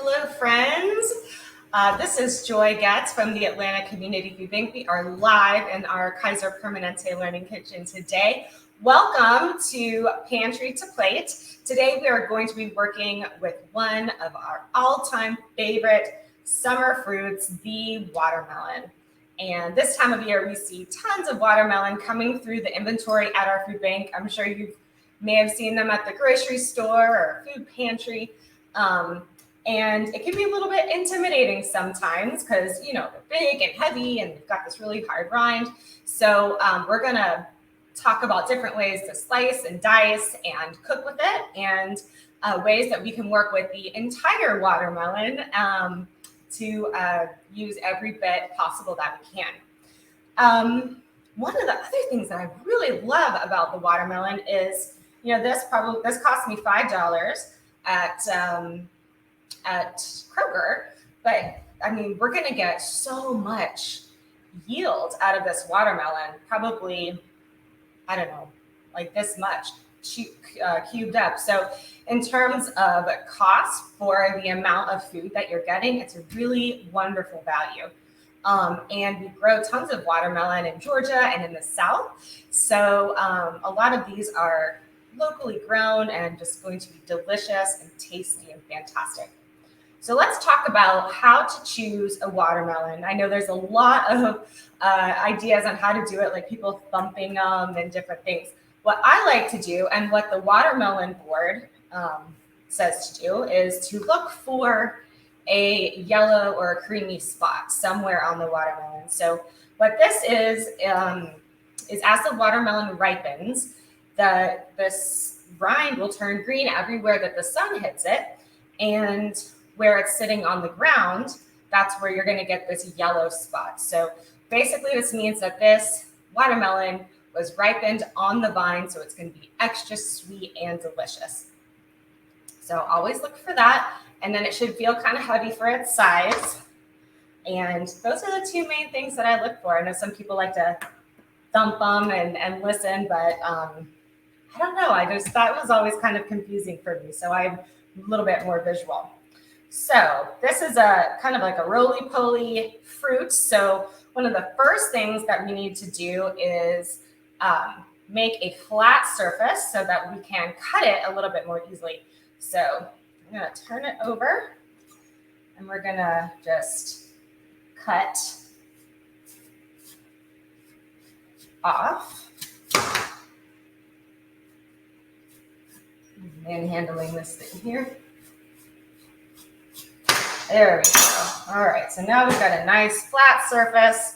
Hello, friends. This is Joy Getz from the Atlanta Community Food Bank. We are live in our Kaiser Permanente Learning Kitchen today. Welcome to Pantry to Plate. Today we are going to be working with one of our all-time favorite summer fruits, the watermelon. And this time of year, we see tons of watermelon coming through the inventory at our food bank. I'm sure you may have seen them at the grocery store or food pantry. And it can be a little bit intimidating sometimes because, you know, they're big and heavy and they've got this really hard rind. So we're going to talk about different ways to slice and dice and cook with it, and ways that we can work with the entire watermelon to use every bit possible that we can. One of the other things that I really love about the watermelon is, you know, this cost me $5 at Kroger, but I mean, we're going to get so much yield out of this watermelon, probably, I don't know, like this much cubed up. So in terms of cost for the amount of food that you're getting, it's a really wonderful value. And we grow tons of watermelon in Georgia and in the South. So a lot of these are locally grown and just going to be delicious and tasty and fantastic. So let's talk about how to choose a watermelon. I know there's a lot of ideas on how to do it, like people thumping them and different things. What I like to do, and what the watermelon board says to do, is to look for a yellow or a creamy spot somewhere on the watermelon. So what this is as the watermelon ripens, this rind will turn green everywhere that the sun hits it, and where it's sitting on the ground, that's where you're going to get this yellow spot. So basically this means that this watermelon was ripened on the vine, so it's going to be extra sweet and delicious. So always look for that, and then it should feel kind of heavy for its size. And those are the two main things that I look for. I know some people like to thump them and listen, but I don't know. That was always kind of confusing for me. So I'm a little bit more visual. So this is a kind of like a roly-poly fruit. So one of the first things that we need to do is make a flat surface so that we can cut it a little bit more easily. So I'm going to turn it over, and we're going to just cut off. Manhandling this thing here. There we go. All right, so now we've got a nice flat surface.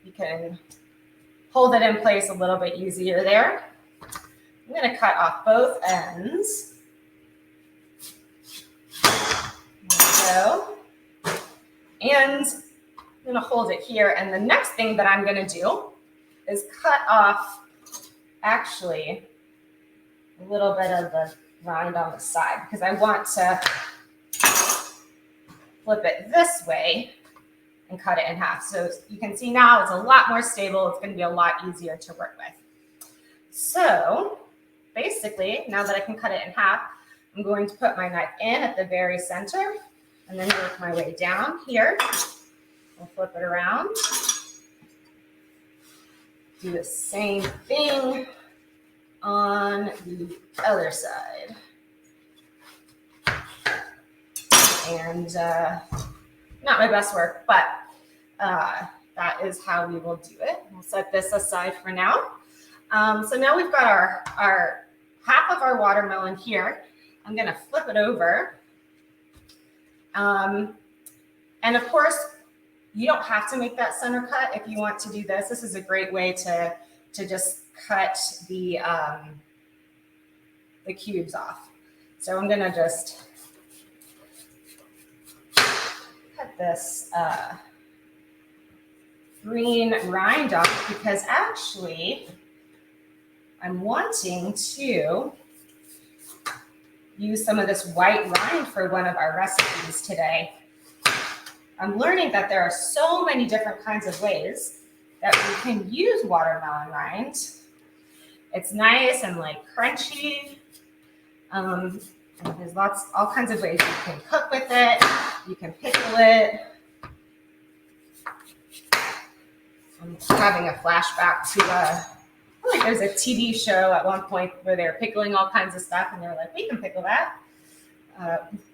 You can hold it in place a little bit easier there. I'm going to cut off both ends. There we go. And I'm going to hold it here. And the next thing that I'm going to do is cut off, actually, a little bit of the rind on the side, because I want to flip it this way and cut it in half. So you can see now it's a lot more stable. It's going to be a lot easier to work with. So basically, now that I can cut it in half, I'm going to put my knife in at the very center and then work my way down here. I'll flip it around. Do the same thing on the other side. And not my best work, but that is how we will do it. We'll set this aside for now. So now we've got our half of our watermelon here. I'm going to flip it over. And of course, you don't have to make that center cut if you want to do this. This is a great way to just cut the cubes off. So I'm going to just cut this green rind off, because actually I'm wanting to use some of this white rind for one of our recipes today. I'm learning that there are so many different kinds of ways that we can use watermelon rind. It's nice and like crunchy. And there's all kinds of ways you can cook with it. You can pickle it. I'm having a flashback to I feel like there's a TV show at one point where they were pickling all kinds of stuff, and they were like, "We can pickle that."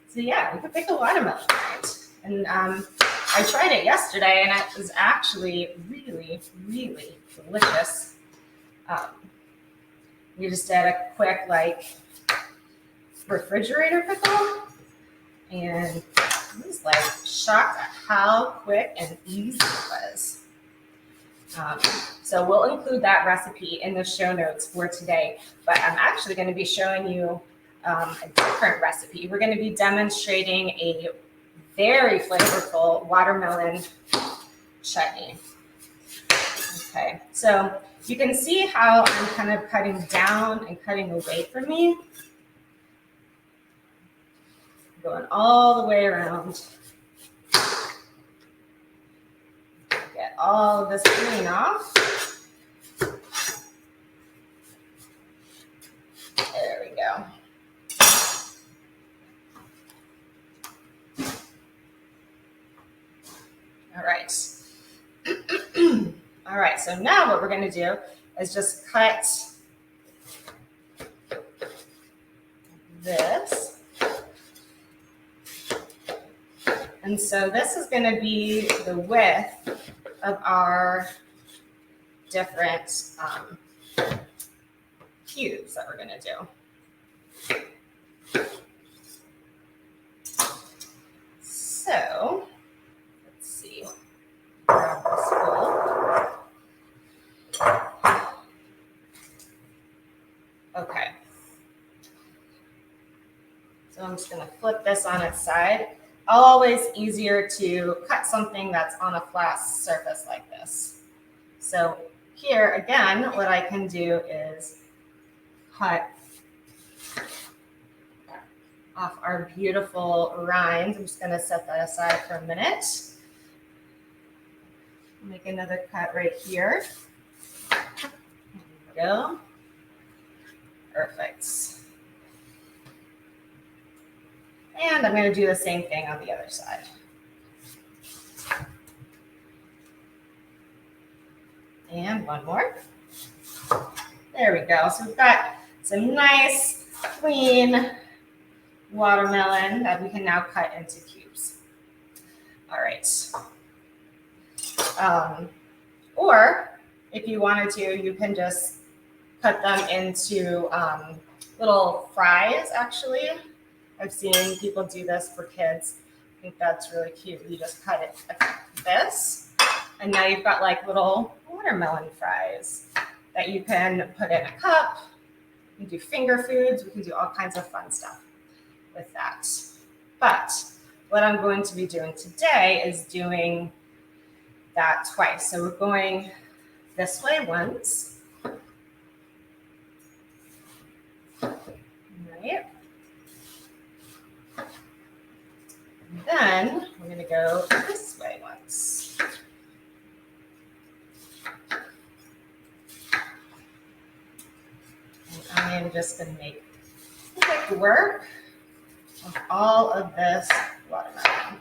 So yeah, we can pickle watermelon, right? And I tried it yesterday, and it was actually really, really delicious. We just did a quick refrigerator pickle, and I was shocked at how quick and easy it was. So we'll include that recipe in the show notes for today, but I'm actually going to be showing you a different recipe. We're going to be demonstrating a very flavorful watermelon chutney. Okay, so you can see how I'm kind of cutting down and cutting away from me. Going all the way around. Get all of this green off. There we go. All right. All right, so now what we're going to do is just cut this. And so this is going to be the width of our different cubes that we're going to do. So let's see. Grab this bowl. Okay. So I'm just going to flip this on its side. Always easier to cut something that's on a flat surface like this. So here again, what I can do is cut off our beautiful rind. I'm just going to set that aside for a minute. Make another cut right here. There we go. Perfect. And I'm going to do the same thing on the other side. And one more. There we go. So we've got some nice, clean watermelon that we can now cut into cubes. All right. Or if you wanted to, you can just cut them into little fries, actually. I've seen people do this for kids. I think that's really cute. You just cut it like this, and now you've got little watermelon fries that you can put in a cup. You can do finger foods. We can do all kinds of fun stuff with that. But what I'm going to be doing today is doing that twice. So we're going this way once. Right. And then we're going to go this way once. And I am just going to make quick work of all of this watermelon.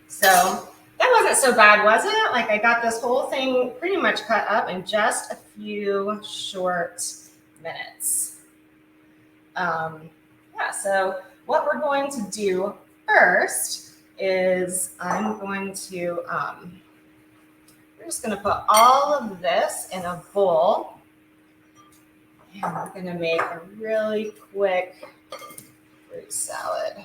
So that wasn't so bad, was it? I got this whole thing pretty much cut up in just a few short minutes. So what we're going to do first is we're just going to put all of this in a bowl. And we're going to make a really quick fruit salad.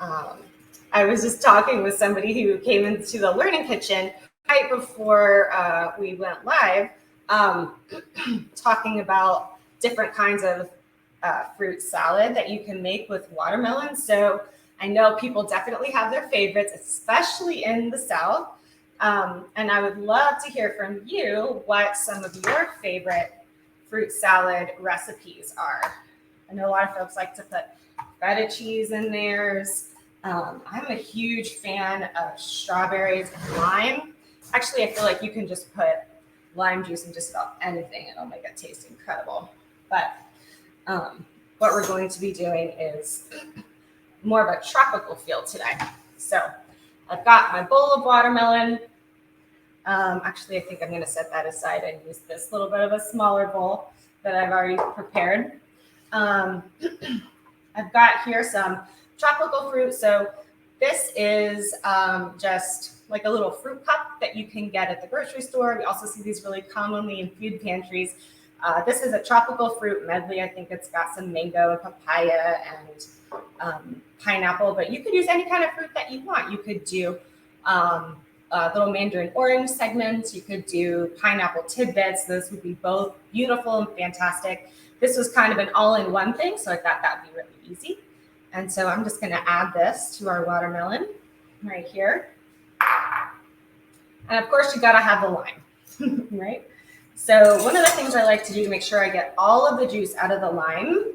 I was just talking with somebody who came into the Learning Kitchen right before we went live, talking about different kinds of fruit salad that you can make with watermelon. So I know people definitely have their favorites, especially in the South. And I would love to hear from you what some of your favorite fruit salad recipes are. I know a lot of folks like to put feta cheese in theirs. I'm a huge fan of strawberries and lime. Actually, I feel like you can just put lime juice in just about anything. It'll make it taste incredible. But what we're going to be doing is more of a tropical feel today. So I've got my bowl of watermelon. Actually, I think I'm going to set that aside and use this little bit of a smaller bowl that I've already prepared. I've got here some tropical fruit. So this is just like a little fruit cup that you can get at the grocery store. We also see these really commonly in food pantries. This is a tropical fruit medley. I think it's got some mango and papaya and pineapple, but you could use any kind of fruit that you want. You could do little mandarin orange segments. You could do pineapple tidbits. Those would be both beautiful and fantastic. This was kind of an all-in-one thing, so I thought that would be really easy. And so I'm just going to add this to our watermelon right here. And of course, you got to have the lime, right? So one of the things I like to do to make sure I get all of the juice out of the lime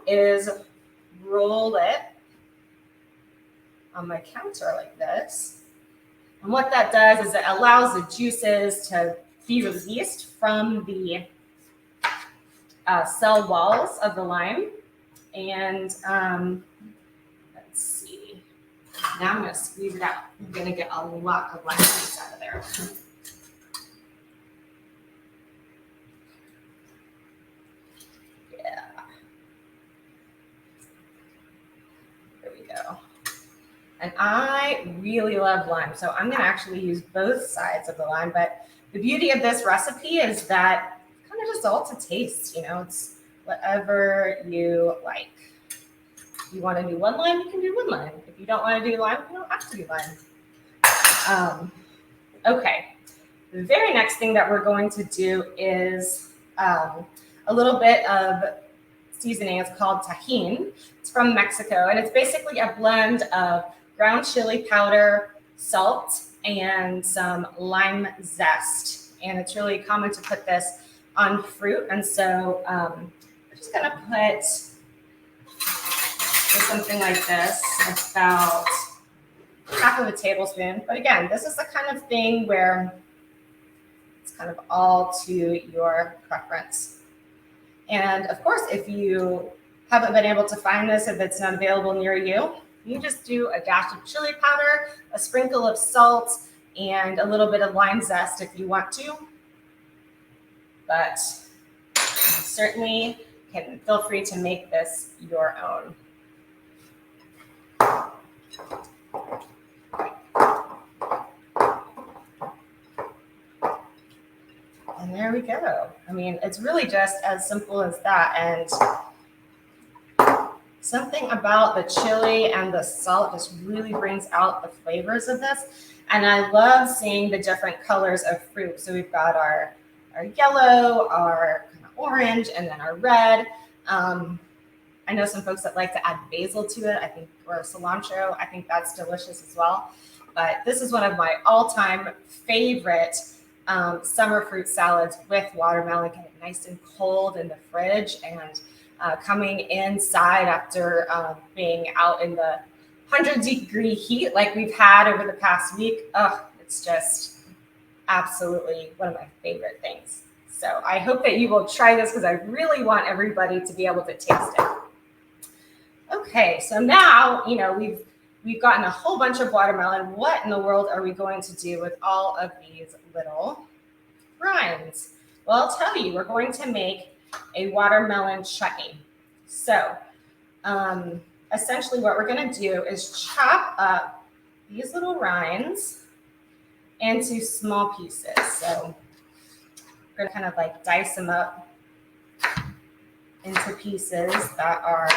is roll it on my counter like this. And what that does is it allows the juices to be released from the cell walls of the lime. And let's see. Now I'm going to squeeze it out. I'm going to get a lot of lime juice out of there. Yeah. There we go. And I really love lime, so I'm going to actually use both sides of the lime. But the beauty of this recipe is that it's kind of just all to taste. You know, it's whatever you like. If you want to do one lime, you can do one lime. If you don't want to do lime, you don't have to do lime. Okay. The very next thing that we're going to do is a little bit of seasoning. It's called Tajin. It's from Mexico, and it's basically a blend of ground chili powder, salt, and some lime zest. And it's really common to put this on fruit. And so I'm just going to put something like this, about half of a tablespoon. But again, this is the kind of thing where it's kind of all to your preference. And of course, if you haven't been able to find this, if it's not available near you, you just do a dash of chili powder, a sprinkle of salt, and a little bit of lime zest if you want to. But you certainly can feel free to make this your own. And there we go. I mean, it's really just as simple as that. And something about the chili and the salt just really brings out the flavors of this. And I love seeing the different colors of fruit. So we've got our yellow, our kind of orange, and then our red. I know some folks that like to add basil to it, I think, or cilantro. I think that's delicious as well. But this is one of my all-time favorite summer fruit salads with watermelon. Get it nice and cold in the fridge, and coming inside after being out in the 100-degree heat like we've had over the past week. Oh, it's just absolutely one of my favorite things. So I hope that you will try this, because I really want everybody to be able to taste it. Okay, so now, you know, we've gotten a whole bunch of watermelon. What in the world are we going to do with all of these little rinds? Well, I'll tell you, we're going to make a watermelon chutney. So essentially what we're going to do is chop up these little rinds into small pieces. So we're going to kind of like dice them up into pieces that are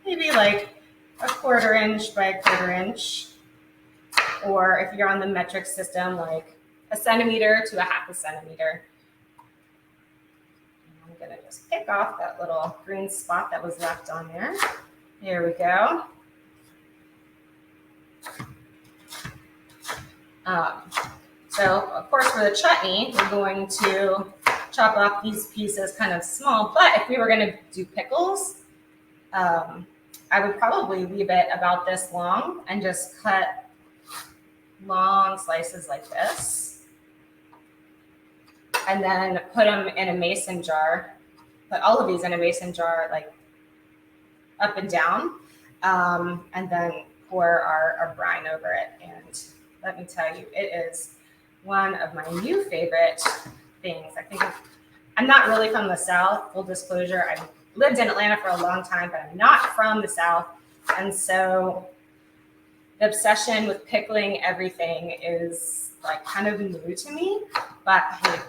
maybe like a 1/4 inch by a 1/4 inch, or if you're on the metric system, like 1 centimeter to 1/2 centimeter. I'm going to just pick off that little green spot that was left on there. Here we go. So, of course, for the chutney, we're going to chop off these pieces kind of small. But if we were going to do pickles, I would probably leave it about this long and just cut long slices like this. And then put them in a mason jar put all of these in a mason jar, like up and down, and then pour our brine over it. And let me tell you, it is one of my new favorite things. I think I'm not really from the South, full disclosure. I've lived in Atlanta for a long time, but I'm not from the South. And so the obsession with pickling everything is like kind of new to me, but hey,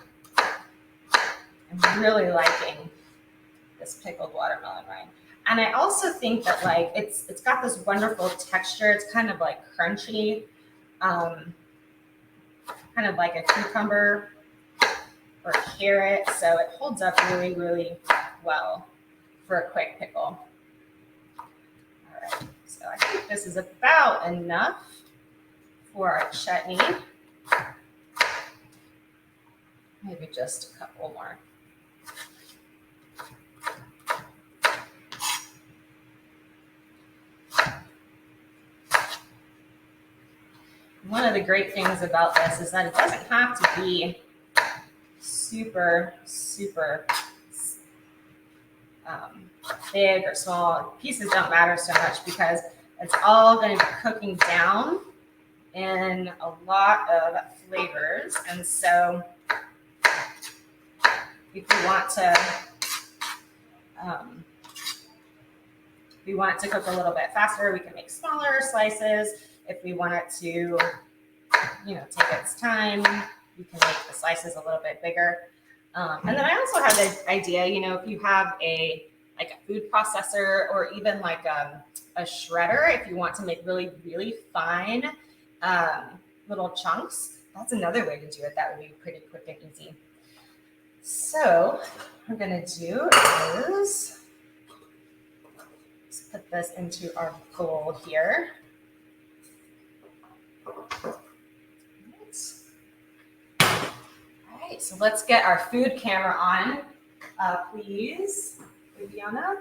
I'm really liking this pickled watermelon rind. And I also think that like it's got this wonderful texture. It's kind of like crunchy, kind of like a cucumber or carrot. So it holds up really, really well for a quick pickle. All right, so I think this is about enough for our chutney. Maybe just a couple more. One of the great things about this is that it doesn't have to be super, super big or small. Pieces don't matter so much because it's all going to be cooking down in a lot of flavors. And so if you want to cook a little bit faster, we can make smaller slices. If we want it to, take its time, you can make the slices a little bit bigger. And then I also have the idea, if you have a food processor or even like a shredder, if you want to make really, really fine little chunks, that's another way to do it. That would be pretty quick and easy. So what we're going to do is let's put this into our bowl here. All right, so let's get our food camera on, please, Viviana.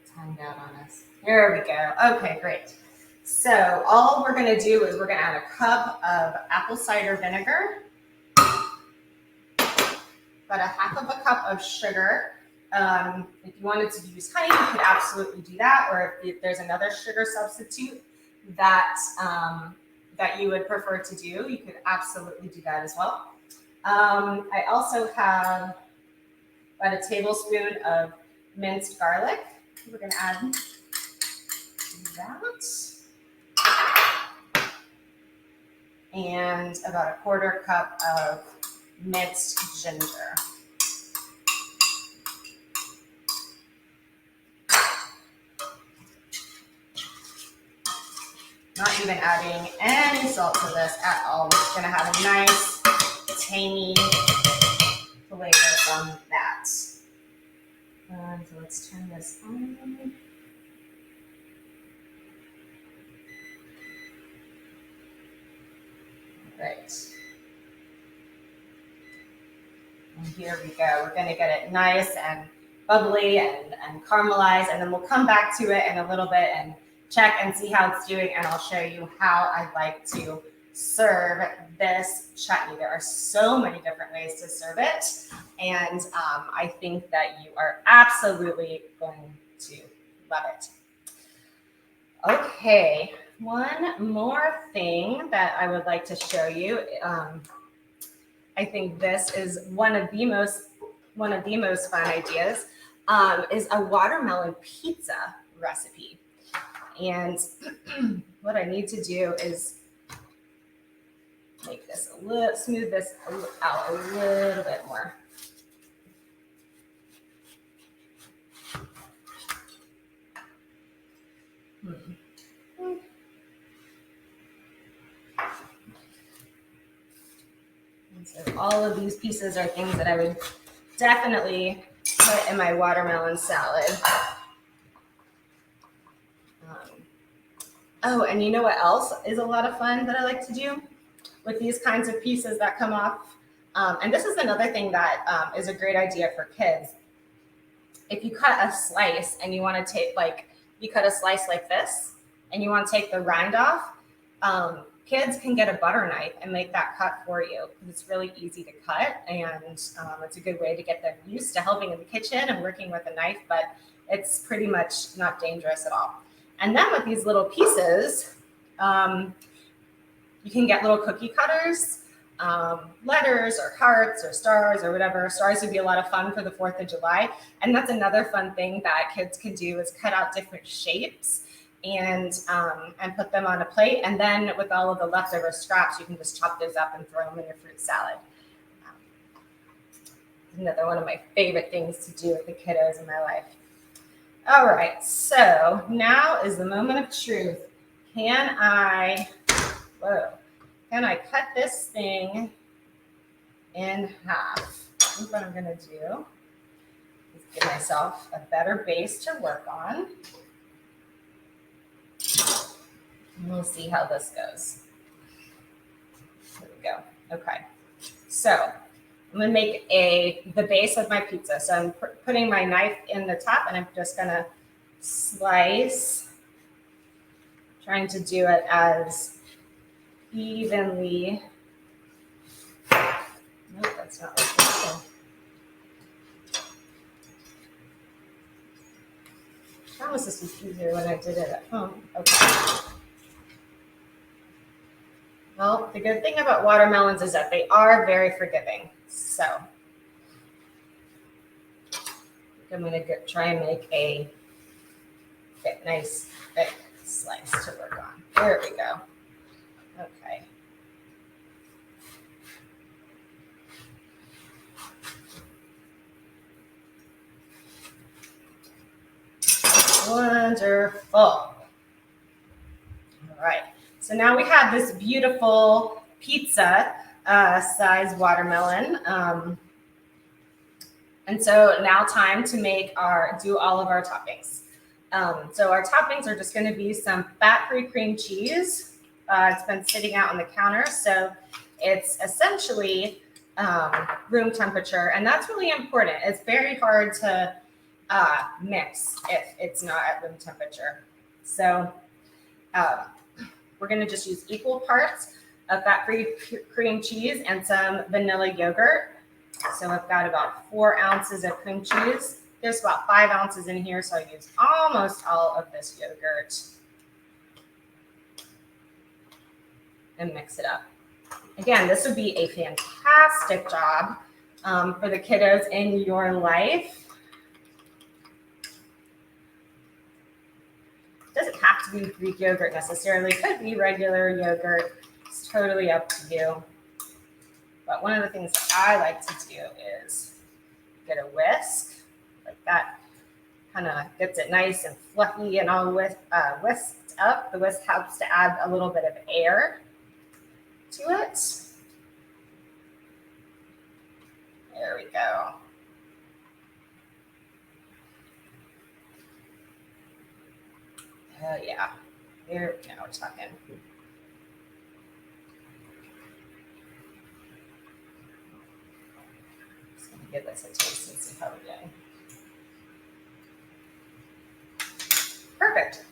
It's timed out on us. There we go. Okay, great. So all we're going to do is we're going to add a cup of apple cider vinegar, about a half of a cup of sugar. If you wanted to use honey, you could absolutely do that. Or if there's another sugar substitute that that you would prefer to do, you could absolutely do that as well. I also have about a tablespoon of minced garlic. We're going to add that. And about a quarter cup of minced ginger. Not even adding any salt to this at all. We're just going to have a nice, tangy flavor from that. So let's turn this on. Right. And here we go. We're going to get it nice and bubbly and caramelized, and then we'll come back to it in a little bit and check and see how it's doing, and I'll show you how I like to serve this chutney. There are so many different ways to serve it, and I think that you are absolutely going to love it. Okay, one more thing that I would like to show you. I think this is one of the most fun ideas. Is a watermelon pizza recipe. And what I need to do is make this smooth this out a little bit more. And so all of these pieces are things that I would definitely put in my watermelon salad. Oh, and you know what else is a lot of fun that I like to do with these kinds of pieces that come off? And this is another thing that is a great idea for kids. If you cut a slice and you want to take, you cut a slice like this and you want to take the rind off, Kids can get a butter knife and make that cut for you because it's really easy to cut, and it's a good way to get them used to helping in the kitchen and working with a knife, but it's pretty much not dangerous at all. And then with these little pieces, you can get little cookie cutters, letters or hearts or stars or whatever. Stars would be a lot of fun for the 4th of July. And that's another fun thing that kids can do is cut out different shapes and put them on a plate. And then with all of the leftover scraps, you can just chop those up and throw them in your fruit salad. Another one of my favorite things to do with the kiddos in my life. All right, so now is the moment of truth. Can I cut this thing in half? I think what I'm gonna do is give myself a better base to work on. And we'll see how this goes. There we go. Okay. So I'm gonna make the base of my pizza. So I'm putting my knife in the top, and I'm just gonna slice, trying to do it as evenly. Nope, that's not working. I promise this was easier when I did it at home. Okay. Well, the good thing about watermelons is that they are very forgiving. So I'm going to try and make a nice thick slice to work on. There we go. Okay. Wonderful. All right. So now we have this beautiful pizza size watermelon. And so now time to do all of our toppings. So our toppings are just going to be some fat-free cream cheese. It's been sitting out on the counter, so it's essentially room temperature, and that's really important. It's very hard to mix if it's not at room temperature. So we're going to just use equal parts of fat-free cream cheese and some vanilla yogurt. So I've got about 4 ounces of cream cheese. There's about 5 ounces in here, so I use almost all of this yogurt. And mix it up. Again, this would be a fantastic job for the kiddos in your life. Doesn't have to be Greek yogurt necessarily. It could be regular yogurt. It's totally up to you. But one of the things that I like to do is get a whisk. Like that kind of gets it nice and fluffy and all whisked up. The whisk helps to add a little bit of air to it. There we go. Oh yeah, here now we're talking. Just gonna give this a taste and see how we're doing. Perfect.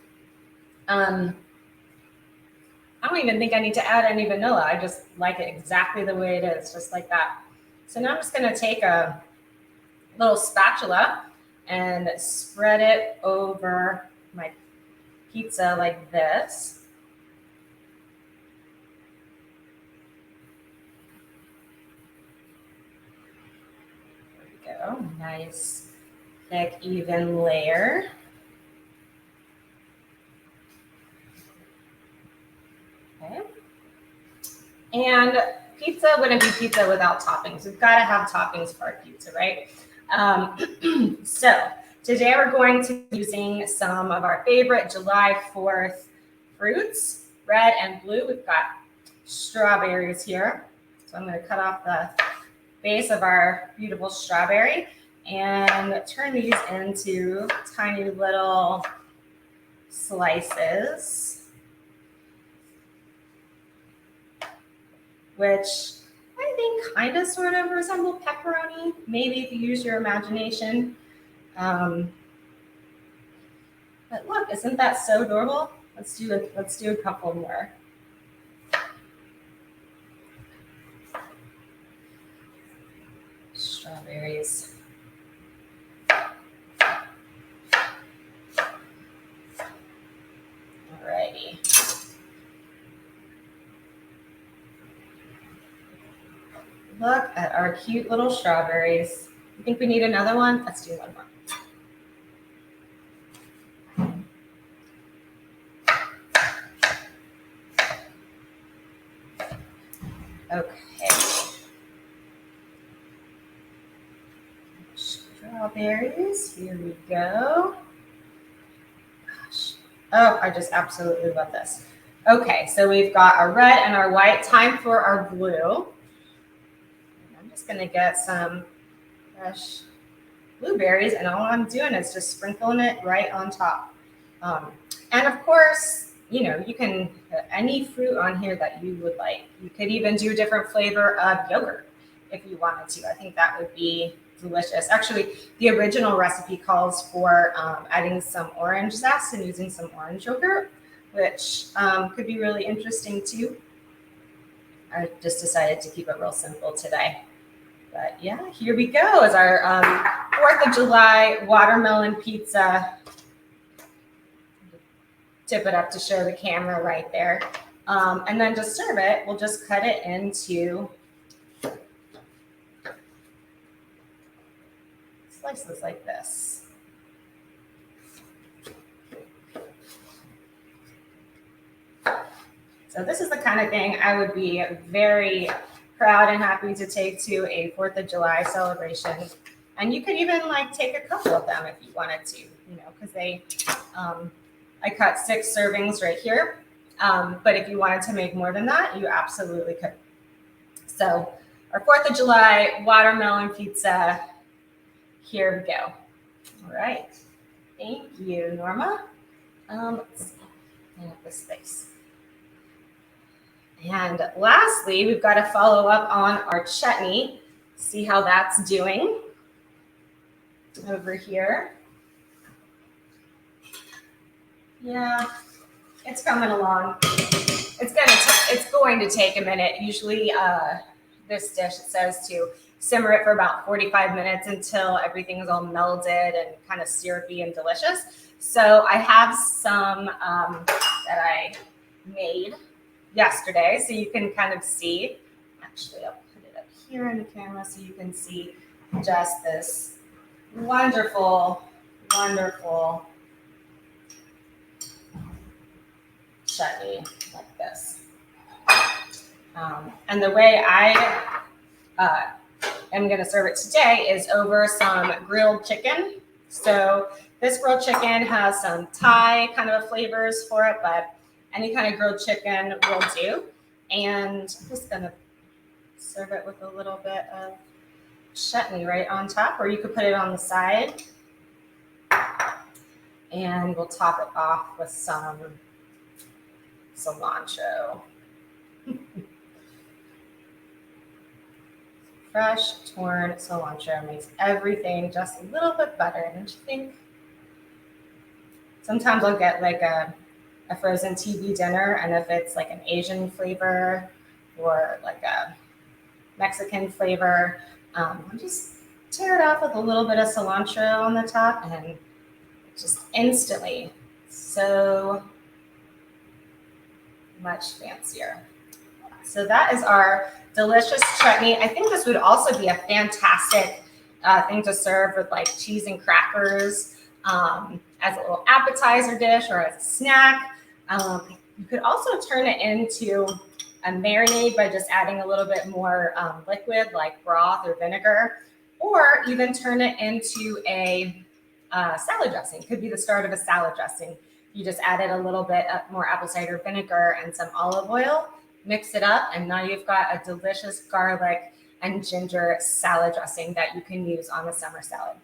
I don't even think I need to add any vanilla. I just like it exactly the way it is, just like that. So now I'm just gonna take a little spatula and spread it over my pizza like this. There we go. Nice, thick, even layer. Okay. And pizza wouldn't be pizza without toppings. We've got to have toppings for our pizza, right? So today we're going to be using some of our favorite July 4th fruits, red and blue. We've got strawberries here. So I'm going to cut off the base of our beautiful strawberry and turn these into tiny little slices, which I think kind of sort of resemble pepperoni, maybe if you use your imagination. But look, isn't that so adorable? Let's do a couple more. strawberries. Alrighty. Look at our cute little strawberries. You think we need another one? Let's do one more. Okay. Strawberries, here we go. Gosh. Oh, I just absolutely love this. Okay, so we've got our red and our white. Time for our blue. I'm just gonna get some fresh blueberries, and all I'm doing is just sprinkling it right on top. And of course, you know, you can put any fruit on here that you would like. You could even do a different flavor of yogurt if you wanted to. I think that would be delicious. Actually, the original recipe calls for adding some orange zest and using some orange yogurt, which could be really interesting too. I just decided to keep it real simple today. But yeah, here we go as our 4th of July watermelon pizza. Tip it up to show the camera right there. And then to serve it, we'll just cut it into slices like this. So this is the kind of thing I would be very proud and happy to take to a 4th of July celebration. And you could even like take a couple of them if you wanted to, you know, because they, I cut 6 servings right here. But if you wanted to make more than that, you absolutely could. So our 4th of July watermelon pizza, here we go. All right. Thank you, Norma. Let's see. Clean up this space. And lastly, we've got to follow up on our chutney. See how that's doing over here. Yeah, it's coming along. It's going to take a minute. Usually this dish, it says to simmer it for about 45 minutes until everything is all melded and kind of syrupy and delicious. So I have some that I made yesterday, so you can kind of see. Actually, I'll put it up here in the camera so you can see just this wonderful, wonderful chutney like this. And the way I am going to serve it today is over some grilled chicken. So this grilled chicken has some Thai kind of flavors for it, but any kind of grilled chicken will do. And I'm just going to serve it with a little bit of chutney right on top, or you could put it on the side. And we'll top it off with some cilantro. Fresh torn cilantro makes everything just a little bit better, don't you think? Sometimes I'll get like a frozen TV dinner, and if it's like an Asian flavor or like a Mexican flavor, I'll just tear it off with a little bit of cilantro on the top, and just instantly so much fancier. So that is our delicious chutney. I think this would also be a fantastic thing to serve with like cheese and crackers as a little appetizer dish or as a snack. You could also turn it into a marinade by just adding a little bit more liquid like broth or vinegar, or even turn it into a salad dressing. Could be the start of a salad dressing. You just added a little bit more apple cider vinegar and some olive oil, mix it up, and now you've got a delicious garlic and ginger salad dressing that you can use on the summer salad.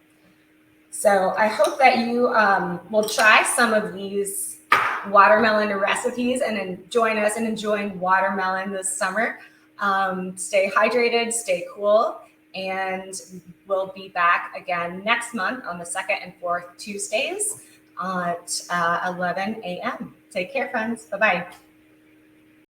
So I hope that you will try some of these watermelon recipes and join us in enjoying watermelon this summer. Stay hydrated, stay cool, and we'll be back again next month on the 2nd and 4th Tuesdays at 11 a.m. Take care, friends. Bye-bye.